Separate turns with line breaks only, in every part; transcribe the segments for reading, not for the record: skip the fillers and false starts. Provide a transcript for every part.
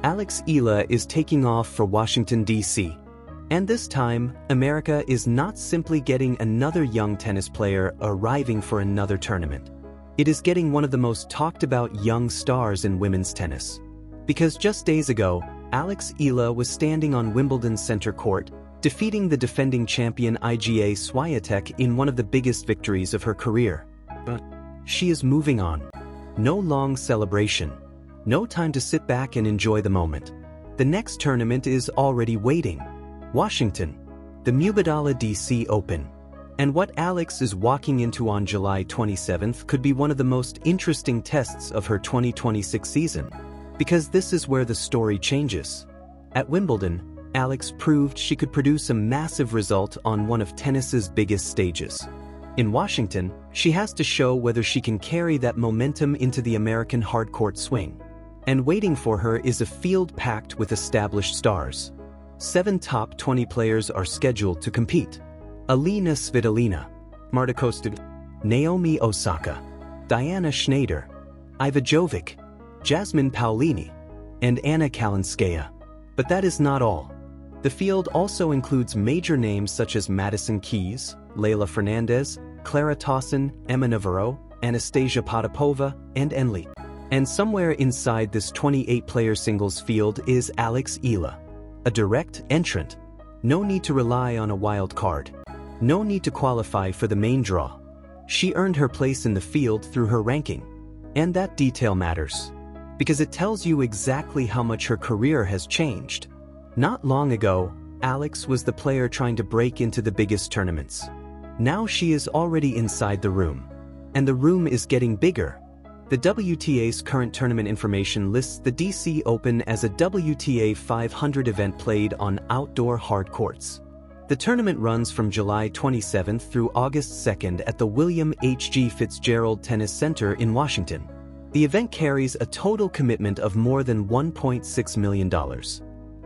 Alex Eala is taking off for Washington, D.C. And this time, America is not simply getting another young tennis player arriving for another tournament. It is getting one of the most talked about young stars in women's tennis. Because just days ago, Alex Eala was standing on Wimbledon's center court, defeating the defending champion Iga Swiatek in one of the biggest victories of her career. But she is moving on. No long celebration. No time to sit back and enjoy the moment. The next tournament is already waiting. Washington, the Mubadala DC Open. And what Alex is walking into on July 27th could be one of the most interesting tests of her 2026 season. Because this is where the story changes. At Wimbledon, Alex proved she could produce a massive result on one of tennis's biggest stages. In Washington, she has to show whether she can carry that momentum into the American hardcourt swing. And waiting for her is a field packed with established stars. 7 top 20 players are scheduled to compete. Alina Svitolina, Marta Kostic, Naomi Osaka, Diana Schneider, Iva Jovic, Jasmine Paolini, and Anna Kalinskaya. But that is not all. The field also includes major names such as Madison Keys, Leylah Fernandez, Clara Tauson, Emma Navarro, Anastasia Potapova, and Enli. And somewhere inside this 28-player singles field is Alex Eala, a direct entrant. No need to rely on a wild card. No need to qualify for the main draw. She earned her place in the field through her ranking. And that detail matters, because it tells you exactly how much her career has changed. Not long ago, Alex was the player trying to break into the biggest tournaments. Now she is already inside the room. And the room is getting bigger. The WTA's current tournament information lists the DC Open as a WTA 500 event played on outdoor hard courts. The tournament runs from July 27th through August 2nd at the William H.G. Fitzgerald Tennis Center in Washington. The event carries a total commitment of more than $1.6 million.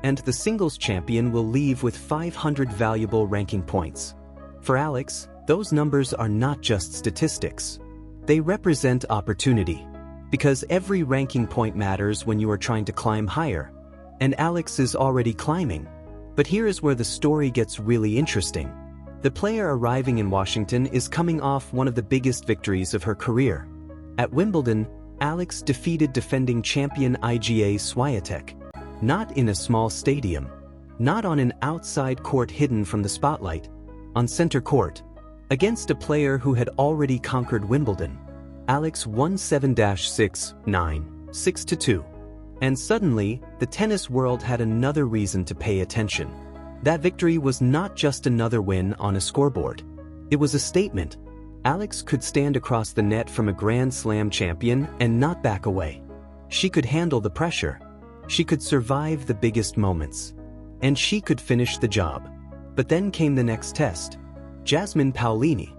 And the singles champion will leave with 500 valuable ranking points. For Alex, those numbers are not just statistics. They represent opportunity, because every ranking point matters when you are trying to climb higher. And Alex is already climbing. But here is where the story gets really interesting. The player arriving in Washington is coming off one of the biggest victories of her career. At Wimbledon, Alex defeated defending champion Iga Swiatek. Not in a small stadium. Not on an outside court hidden from the spotlight. On center court. Against a player who had already conquered Wimbledon. Alex won 7-6, 9, 6-2. And suddenly, the tennis world had another reason to pay attention. That victory was not just another win on a scoreboard. It was a statement. Alex could stand across the net from a Grand Slam champion and not back away. She could handle the pressure. She could survive the biggest moments. And she could finish the job. But then came the next test. Jasmine Paolini.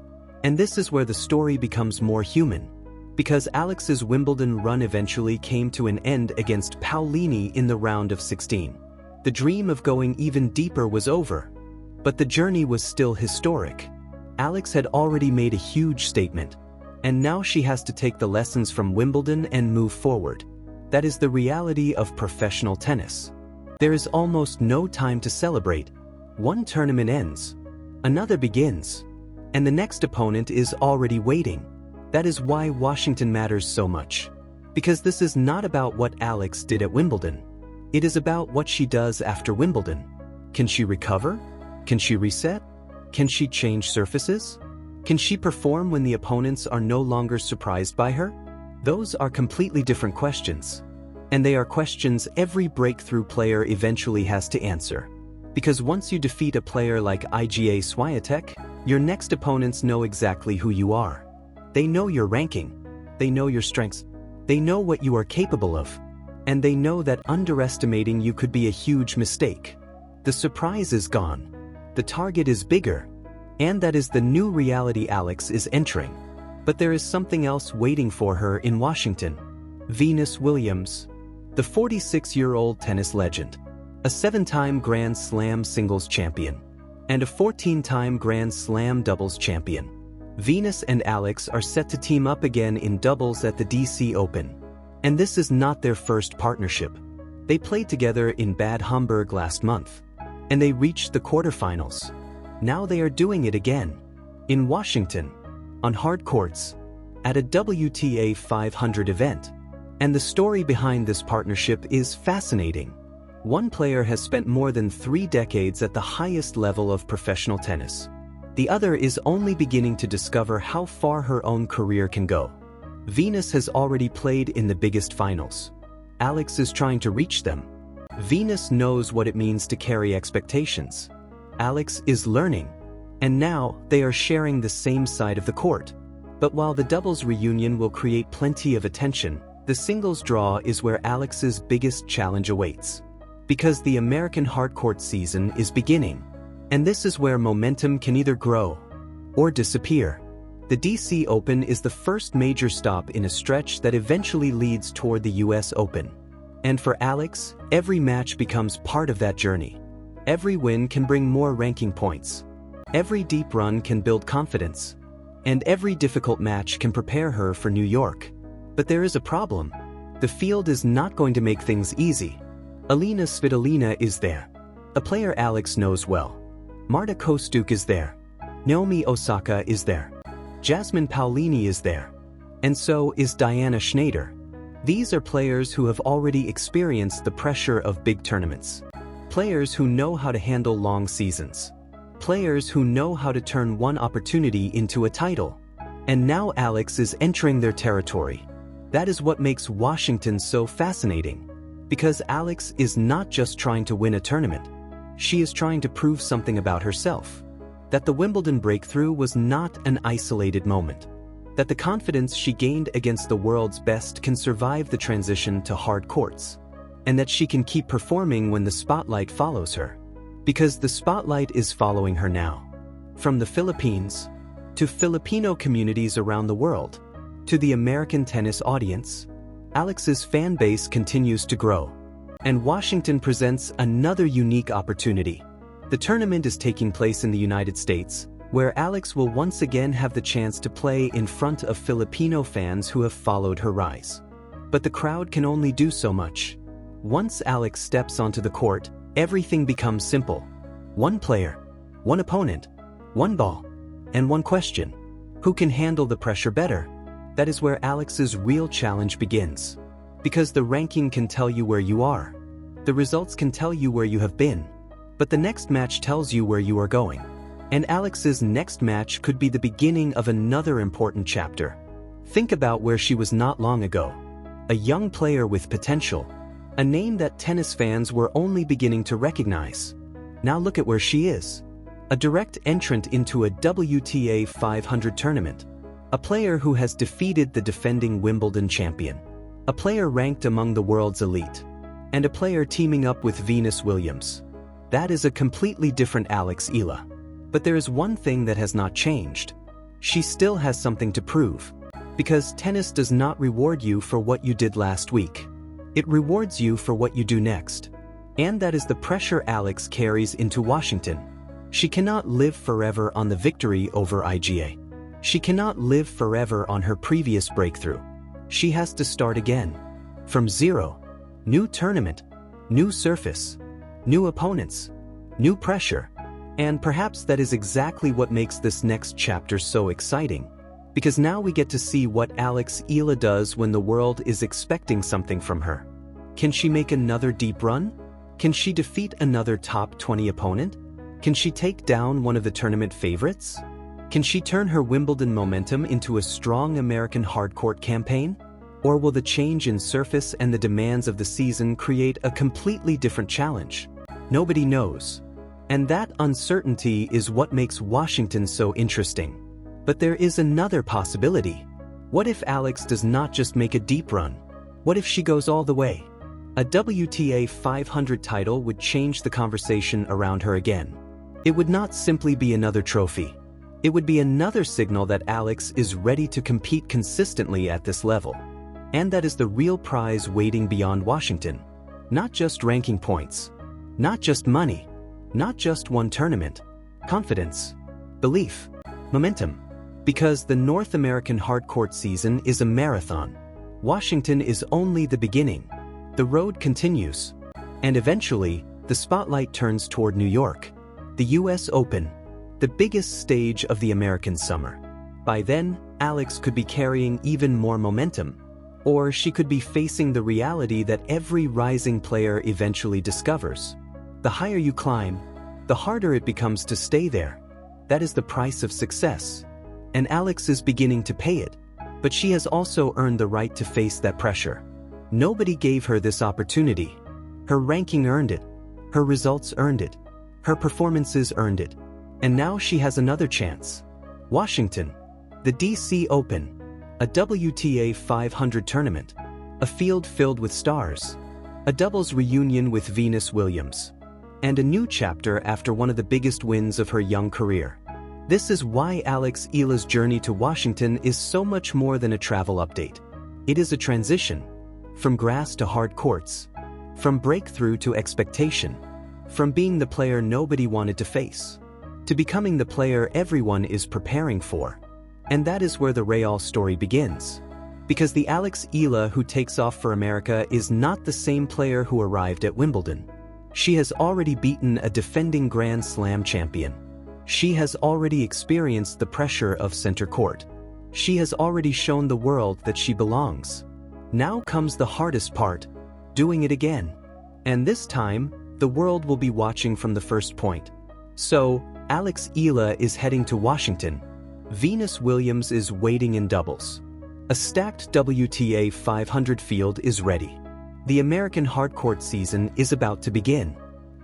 And this is where the story becomes more human. Because Alex's Wimbledon run eventually came to an end against Paolini in the round of 16. The dream of going even deeper was over. But the journey was still historic. Alex had already made a huge statement. And now she has to take the lessons from Wimbledon and move forward. That is the reality of professional tennis. There is almost no time to celebrate. One tournament ends. Another begins. And the next opponent is already waiting. That is why Washington matters so much. Because this is not about what Alex did at Wimbledon. It is about what she does after Wimbledon. Can she recover? Can she reset? Can she change surfaces? Can she perform when the opponents are no longer surprised by her? Those are completely different questions. And they are questions every breakthrough player eventually has to answer. Because once you defeat a player like Iga Swiatek, your next opponents know exactly who you are. They know your ranking. They know your strengths. They know what you are capable of. And they know that underestimating you could be a huge mistake. The surprise is gone. The target is bigger. And that is the new reality Alex is entering. But there is something else waiting for her in Washington. Venus Williams, the 46-year-old tennis legend. A 7-time Grand Slam singles champion, and a 14-time Grand Slam doubles champion. Venus and Alex are set to team up again in doubles at the DC Open. And this is not their first partnership. They played together in Bad Homburg last month, and they reached the quarterfinals. Now they are doing it again. In Washington, on hard courts, at a WTA 500 event. And the story behind this partnership is fascinating. One player has spent more than 3 decades at the highest level of professional tennis. The other is only beginning to discover how far her own career can go. Venus has already played in the biggest finals. Alex is trying to reach them. Venus knows what it means to carry expectations. Alex is learning. And now they are sharing the same side of the court. But while the doubles reunion will create plenty of attention, the singles draw is where Alex's biggest challenge awaits. Because the American hardcourt season is beginning. And this is where momentum can either grow or disappear. The DC Open is the first major stop in a stretch that eventually leads toward the US Open. And for Alex, every match becomes part of that journey. Every win can bring more ranking points. Every deep run can build confidence. And every difficult match can prepare her for New York. But there is a problem. The field is not going to make things easy. Alina Svitolina is there, a player Alex knows well. Marta Kostyuk is there. Naomi Osaka is there. Jasmine Paolini is there. And so is Diana Schneider. These are players who have already experienced the pressure of big tournaments. Players who know how to handle long seasons. Players who know how to turn one opportunity into a title. And now Alex is entering their territory. That is what makes Washington so fascinating. Because Alex is not just trying to win a tournament. She is trying to prove something about herself. That the Wimbledon breakthrough was not an isolated moment. That the confidence she gained against the world's best can survive the transition to hard courts. And that she can keep performing when the spotlight follows her. Because the spotlight is following her now. From the Philippines, to Filipino communities around the world, to the American tennis audience, Alex's fan base continues to grow. And Washington presents another unique opportunity. The tournament is taking place in the United States, where Alex will once again have the chance to play in front of Filipino fans who have followed her rise. But the crowd can only do so much. Once Alex steps onto the court, everything becomes simple. One player, one opponent, one ball, and one question. Who can handle the pressure better? That is where Alex's real challenge begins. Because the ranking can tell you where you are. The results can tell you where you have been. But the next match tells you where you are going. And Alex's next match could be the beginning of another important chapter. Think about where she was not long ago. A young player with potential. A name that tennis fans were only beginning to recognize. Now look at where she is. A direct entrant into a WTA 500 tournament. A player who has defeated the defending Wimbledon champion. A player ranked among the world's elite. And a player teaming up with Venus Williams. That is a completely different Alex Eala. But there is one thing that has not changed. She still has something to prove. Because tennis does not reward you for what you did last week. It rewards you for what you do next. And that is the pressure Alex carries into Washington. She cannot live forever on the victory over IGA. She cannot live forever on her previous breakthrough. She has to start again. From zero. New tournament. New surface. New opponents. New pressure. And perhaps that is exactly what makes this next chapter so exciting. Because now we get to see what Alex Eala does when the world is expecting something from her. Can she make another deep run? Can she defeat another top 20 opponent? Can she take down one of the tournament favorites? Can she turn her Wimbledon momentum into a strong American hardcourt campaign? Or will the change in surface and the demands of the season create a completely different challenge? Nobody knows. And that uncertainty is what makes Washington so interesting. But there is another possibility. What if Alex does not just make a deep run? What if she goes all the way? A WTA 500 title would change the conversation around her again. It would not simply be another trophy. It would be another signal that Alex is ready to compete consistently at this level. And that is the real prize waiting beyond Washington. Not just ranking points. Not just money. Not just one tournament. Confidence. Belief. Momentum. Because the North American hardcourt season is a marathon. Washington is only the beginning. The road continues. And eventually, the spotlight turns toward New York, the US Open, the biggest stage of the American summer. By then, Alex could be carrying even more momentum, or she could be facing the reality that every rising player eventually discovers. The higher you climb, the harder it becomes to stay there. That is the price of success. And Alex is beginning to pay it, but she has also earned the right to face that pressure. Nobody gave her this opportunity. Her ranking earned it. Her results earned it. Her performances earned it. And now she has another chance. Washington, the DC Open, a WTA 500 tournament, a field filled with stars, a doubles reunion with Venus Williams, and a new chapter after one of the biggest wins of her young career. This is why Alex Eala's journey to Washington is so much more than a travel update. It is a transition, from grass to hard courts, from breakthrough to expectation, from being the player nobody wanted to face, to becoming the player everyone is preparing for. And that is where the Real story begins. Because the Alex Eala who takes off for America is not the same player who arrived at Wimbledon. She has already beaten a defending Grand Slam champion. She has already experienced the pressure of center court. She has already shown the world that she belongs. Now comes the hardest part, doing it again. And this time, the world will be watching from the first point. So, Alex Eala is heading to Washington. Venus Williams is waiting in doubles. A stacked WTA 500 field is ready. The American hardcourt season is about to begin.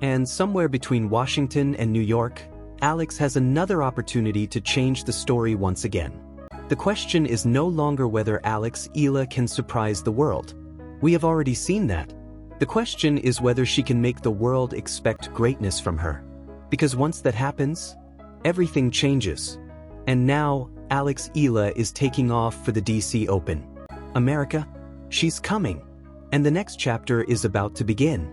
And somewhere between Washington and New York, Alex has another opportunity to change the story once again. The question is no longer whether Alex Eala can surprise the world. We have already seen that. The question is whether she can make the world expect greatness from her. Because once that happens, everything changes. And now, Alex Eala is taking off for the DC Open. America, she's coming. And the next chapter is about to begin.